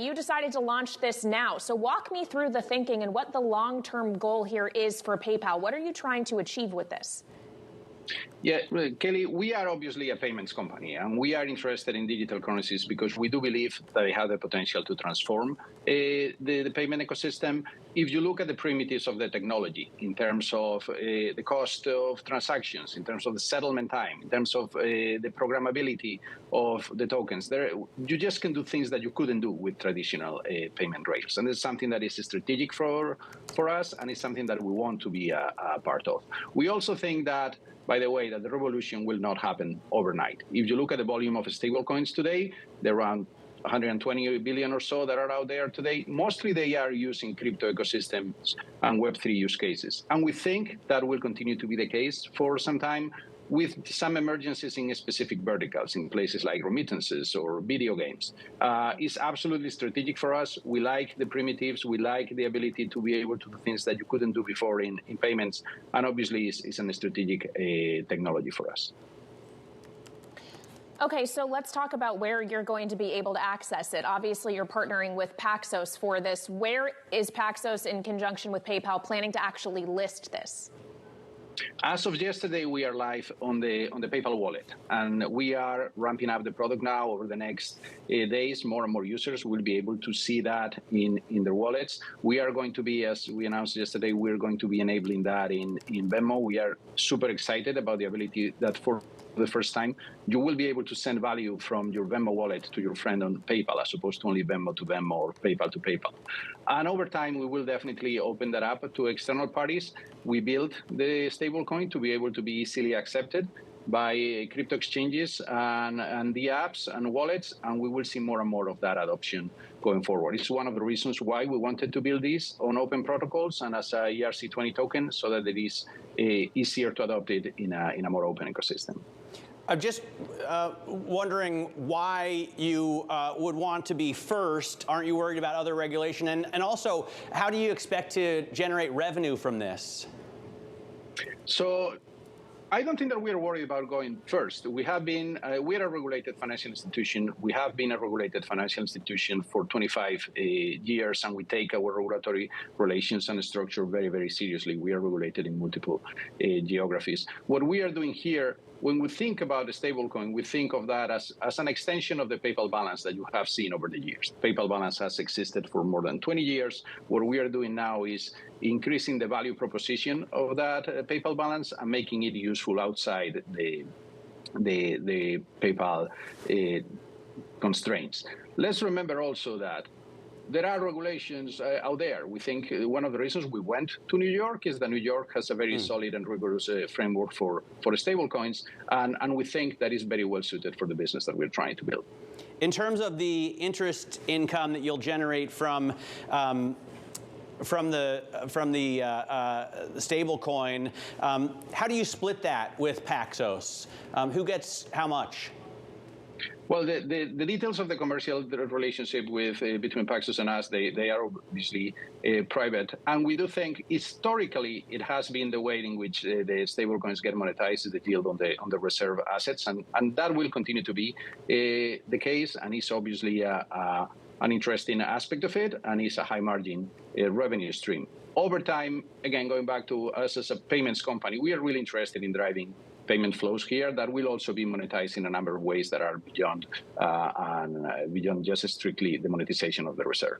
You decided to launch this now. So walk me through the thinking and what the long-term goal here is for PayPal. What are you trying to achieve with this? Yeah, Kelly, we are obviously a payments company, and we are interested in digital currencies because we do believe that they have the potential to transform the payment ecosystem. If you look at the primitives of the technology in terms of the cost of transactions, in terms of the settlement time, in terms of the programmability of the tokens, you just can do things that you couldn't do with traditional payment rails. And it's something that is strategic for us, and it's something that we want to be a part of. We also think that, by the way, that the revolution will not happen overnight. If you look at the volume of stablecoins today, they're around 120 billion or so that are out there today. Mostly they are using crypto ecosystems and Web3 use cases. And we think that will continue to be the case for some time, with some emergencies in specific verticals in places like remittances or video games. It's absolutely strategic for us. We like the primitives. We like the ability to be able to do things that you couldn't do before in payments. And obviously, it's a strategic technology for us. Okay, so let's talk about where you're going to be able to access it. Obviously, you're partnering with Paxos for this. Where is Paxos, in conjunction with PayPal, planning to actually list this? As of yesterday, we are live on the PayPal wallet, and we are ramping up the product now. Over the next days, more and more users will be able to see that in their wallets. We are going to be, as we announced yesterday, we're going to be enabling that in Venmo. We are super excited about the ability that for the first time, you will be able to send value from your Venmo wallet to your friend on PayPal, as opposed to only Venmo to Venmo or PayPal to PayPal. And over time, we will definitely open that up to external parties. We built the stablecoin to be able to be easily accepted by crypto exchanges and the apps and wallets, and we will see more and more of that adoption going forward. It's one of the reasons why we wanted to build this on open protocols and as a ERC20 token, so that it is easier to adopt it in a more open ecosystem. I'm just wondering why you would want to be first. Aren't you worried about other regulation? And also, how do you expect to generate revenue from this? So I don't think that we are worried about going first. We have been, we're a regulated financial institution. We have been a regulated financial institution for 25 years, and we take our regulatory relations and structure very, very seriously. We are regulated in multiple geographies. What we are doing here, when we think about the stablecoin, we think of that as an extension of the PayPal balance that you have seen over the years. PayPal balance has existed for more than 20 years. What we are doing now is increasing the value proposition of that PayPal balance and making it useful outside the PayPal constraints. Let's remember also that there are regulations out there. We think one of the reasons we went to New York is that New York has a very solid and rigorous framework for stablecoins, and we think that is very well suited for the business that we're trying to build. In terms of the interest income that you'll generate from the stablecoin, how do you split that with Paxos? Who gets how much? Well, the details of the commercial relationship between Paxos and us, they are obviously private. And we do think historically it has been the way in which the stablecoins get monetized, is the yield on the reserve assets. And that will continue to be the case. And it's obviously an interesting aspect of it, and it's a high margin revenue stream. Over time, again, going back to us as a payments company, we are really interested in driving payment flows here that will also be monetized in a number of ways that are beyond just strictly the monetization of the reserve.